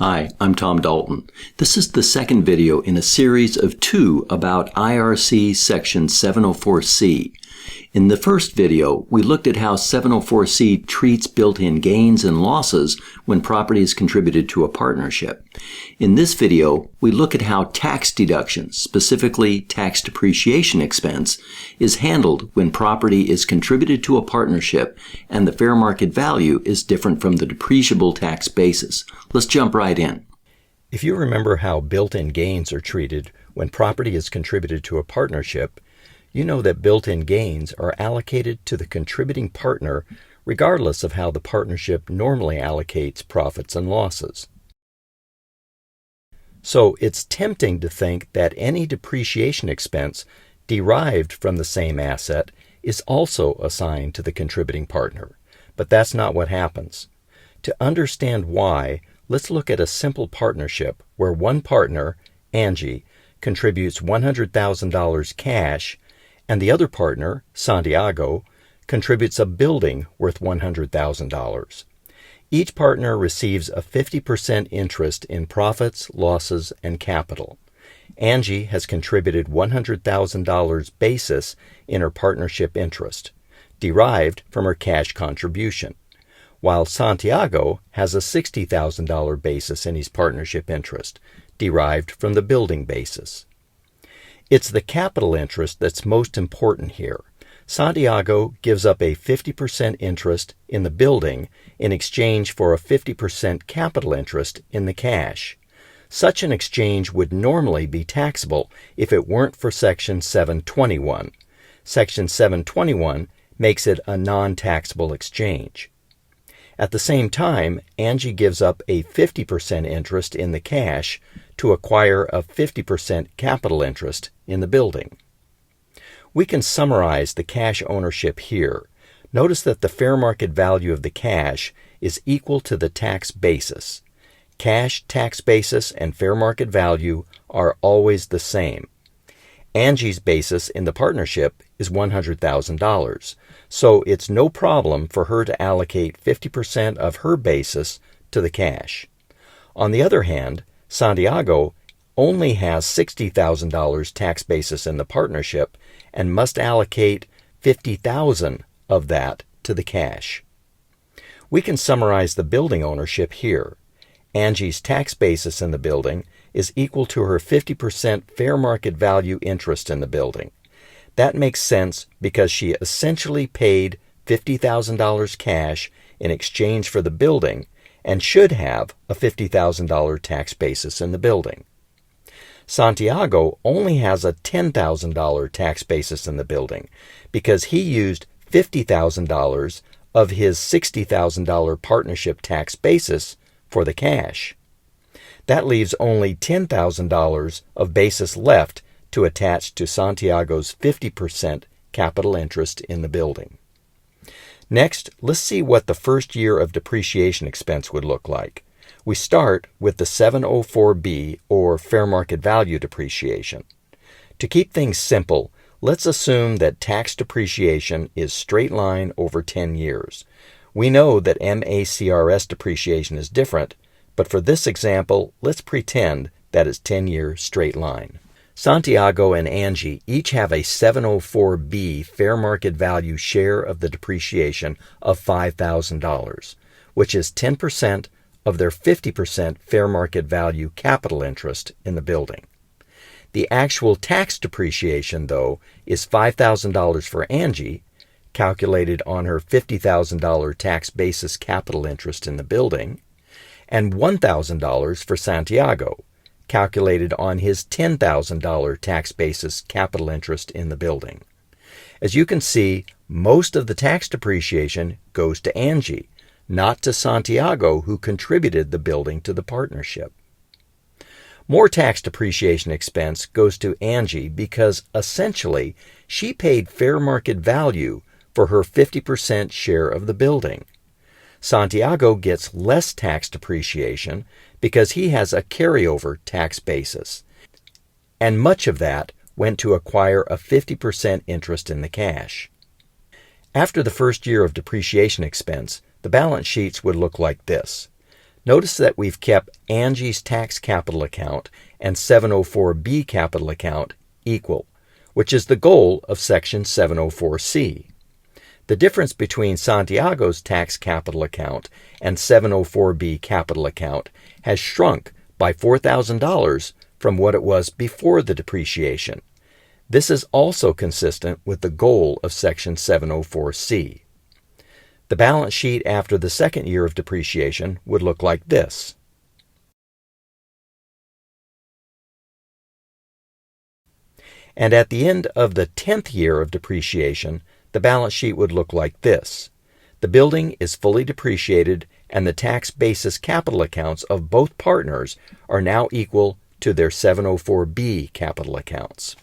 Hi, I'm Tom Dalton. This is the second video in a series of 2 about IRC Section 704C. In the first video, we looked at how 704C treats built-in gains and losses when property is contributed to a partnership. In this video, we look at how tax deductions, specifically tax depreciation expense, is handled when property is contributed to a partnership and the fair market value is different from the depreciable tax basis. Let's jump right in. If you remember how built-in gains are treated when property is contributed to a partnership, you know that built-in gains are allocated to the contributing partner regardless of how the partnership normally allocates profits and losses. So it's tempting to think that any depreciation expense derived from the same asset is also assigned to the contributing partner, but that's not what happens. To understand why, let's look at a simple partnership where one partner, Angie, contributes $100,000 cash and the other partner, Santiago, contributes a building worth $100,000. Each partner receives a 50% interest in profits, losses, and capital. Angie has contributed $100,000 basis in her partnership interest, derived from her cash contribution, while Santiago has a $60,000 basis in his partnership interest, derived from the building basis. It's the capital interest that's most important here. Santiago gives up a 50% interest in the building in exchange for a 50% capital interest in the cash. Such an exchange would normally be taxable if it weren't for Section 721. Section 721 makes it a non-taxable exchange. At the same time, Angie gives up a 50% interest in the cash to acquire a 50% capital interest in the building. We can summarize the cash ownership here. Notice that the fair market value of the cash is equal to the tax basis. Cash tax basis and fair market value are always the same. Angie's basis in the partnership is $100,000, so it's no problem for her to allocate 50% of her basis to the cash. On the other hand, Santiago only has $60,000 tax basis in the partnership and must allocate $50,000 of that to the cash. We can summarize the building ownership here. Angie's tax basis in the building is equal to her 50% fair market value interest in the building. That makes sense because she essentially paid $50,000 cash in exchange for the building and should have a $50,000 tax basis in the building. Santiago only has a $10,000 tax basis in the building because he used $50,000 of his $60,000 partnership tax basis for the cash. That leaves only $10,000 of basis left to attach to Santiago's 50% capital interest in the building. Next, let's see what the first year of depreciation expense would look like. We start with the 704B, or fair market value depreciation. To keep things simple, let's assume that tax depreciation is straight line over 10 years. We know that MACRS depreciation is different, but for this example, let's pretend that it's 10-year straight line. Santiago and Angie each have a 704B fair market value share of the depreciation of $5,000, which is 10% of their 50% fair market value capital interest in the building. The actual tax depreciation, though, is $5,000 for Angie, calculated on her $50,000 tax basis capital interest in the building, and $1,000 for Santiago, calculated on his $10,000 tax basis capital interest in the building. As you can see, most of the tax depreciation goes to Angie, not to Santiago, who contributed the building to the partnership. More tax depreciation expense goes to Angie because essentially she paid fair market value for her 50% share of the building. Santiago gets less tax depreciation because he has a carryover tax basis, and much of that went to acquire a 50% interest in the cash. After the first year of depreciation expense, the balance sheets would look like this. Notice that we've kept Angie's tax capital account and 704B capital account equal, which is the goal of Section 704C. The difference between Santiago's tax capital account and 704B capital account has shrunk by $4,000 from what it was before the depreciation. This is also consistent with the goal of Section 704C. The balance sheet after the second year of depreciation would look like this. And at the end of the 10th year of depreciation, the balance sheet would look like this. The building is fully depreciated, and the tax basis capital accounts of both partners are now equal to their 704B capital accounts.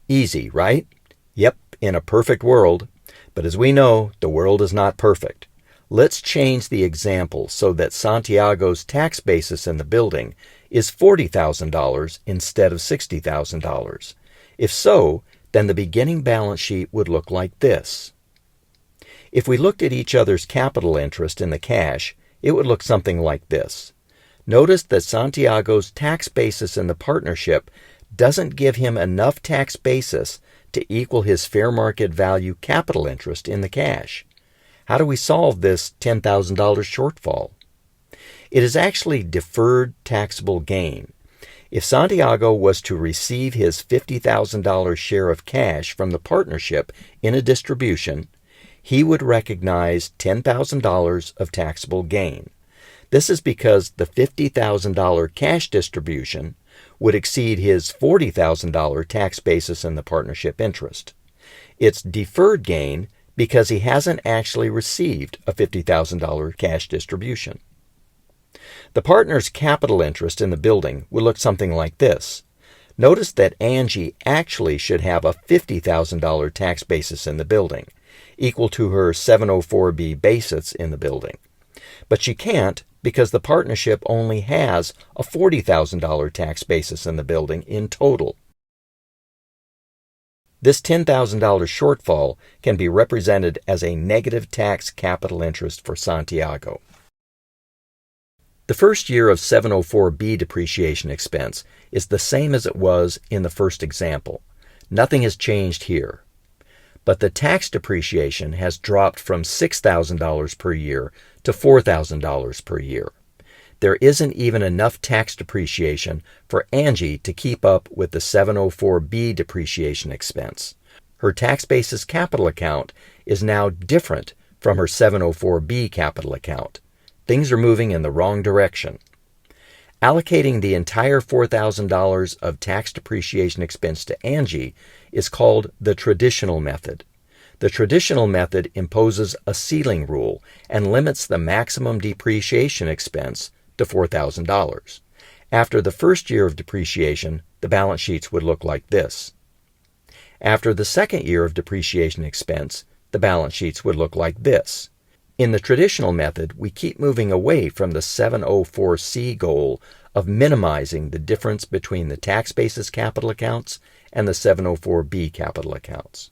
Easy, right? Yep, in a perfect world. But as we know, the world is not perfect. Let's change the example so that Santiago's tax basis in the building is $40,000 instead of $60,000. If so, then the beginning balance sheet would look like this. If we looked at each other's capital interest in the cash, it would look something like this. Notice that Santiago's tax basis in the partnership doesn't give him enough tax basis to equal his fair market value capital interest in the cash. How do we solve this $10,000 shortfall? It is actually deferred taxable gain. If Santiago was to receive his $50,000 share of cash from the partnership in a distribution, he would recognize $10,000 of taxable gain. This is because the $50,000 cash distribution would exceed his $40,000 tax basis in the partnership interest. It's deferred gain because he hasn't actually received a $50,000 cash distribution. The partner's capital interest in the building would look something like this. Notice that Angie actually should have a $50,000 tax basis in the building, equal to her 704B basis in the building. But she can't because the partnership only has a $40,000 tax basis in the building in total. This $10,000 shortfall can be represented as a negative tax capital interest for Santiago. The first year of 704B depreciation expense is the same as it was in the first example. Nothing has changed here. But the tax depreciation has dropped from $6,000 per year to $4,000 per year. There isn't even enough tax depreciation for Angie to keep up with the 704B depreciation expense. Her tax basis capital account is now different from her 704B capital account. Things are moving in the wrong direction. Allocating the entire $4,000 of tax depreciation expense to Angie is called the traditional method. The traditional method imposes a ceiling rule and limits the maximum depreciation expense to $4,000. After the first year of depreciation, the balance sheets would look like this. After the second year of depreciation expense, the balance sheets would look like this. In the traditional method, we keep moving away from the 704C goal of minimizing the difference between the tax basis capital accounts and the 704B capital accounts.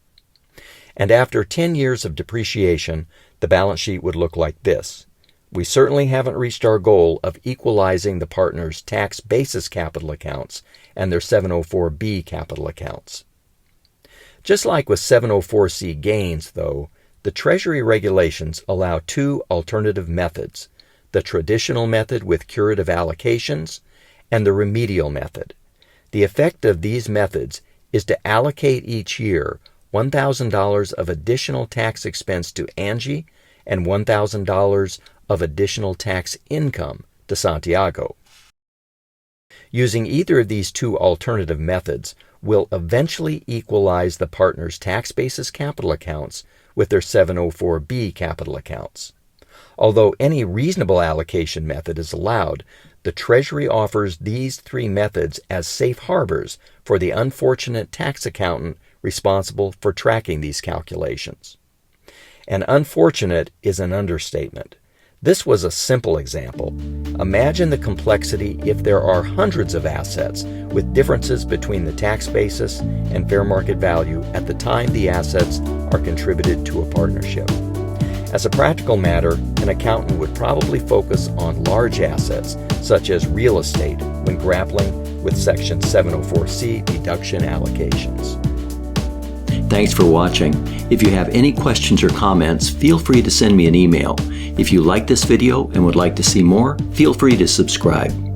And after 10 years of depreciation, the balance sheet would look like this. We certainly haven't reached our goal of equalizing the partners' tax basis capital accounts and their 704B capital accounts. Just like with 704C gains, though, the Treasury regulations allow two alternative methods, the traditional method with curative allocations and the remedial method. The effect of these methods is to allocate each year $1,000 of additional tax expense to Angie and $1,000 of additional tax income to Santiago. Using either of these two alternative methods will eventually equalize the partners' tax basis capital accounts with their 704B capital accounts. Although any reasonable allocation method is allowed, the Treasury offers these three methods as safe harbors for the unfortunate tax accountant responsible for tracking these calculations. And unfortunate is an understatement. This was a simple example. Imagine the complexity if there are hundreds of assets with differences between the tax basis and fair market value at the time the assets are contributed to a partnership. As a practical matter, an accountant would probably focus on large assets, such as real estate, when grappling with Section 704C deduction allocations. Thanks for watching. If you have any questions or comments, feel free to send me an email. If you like this video and would like to see more, feel free to subscribe.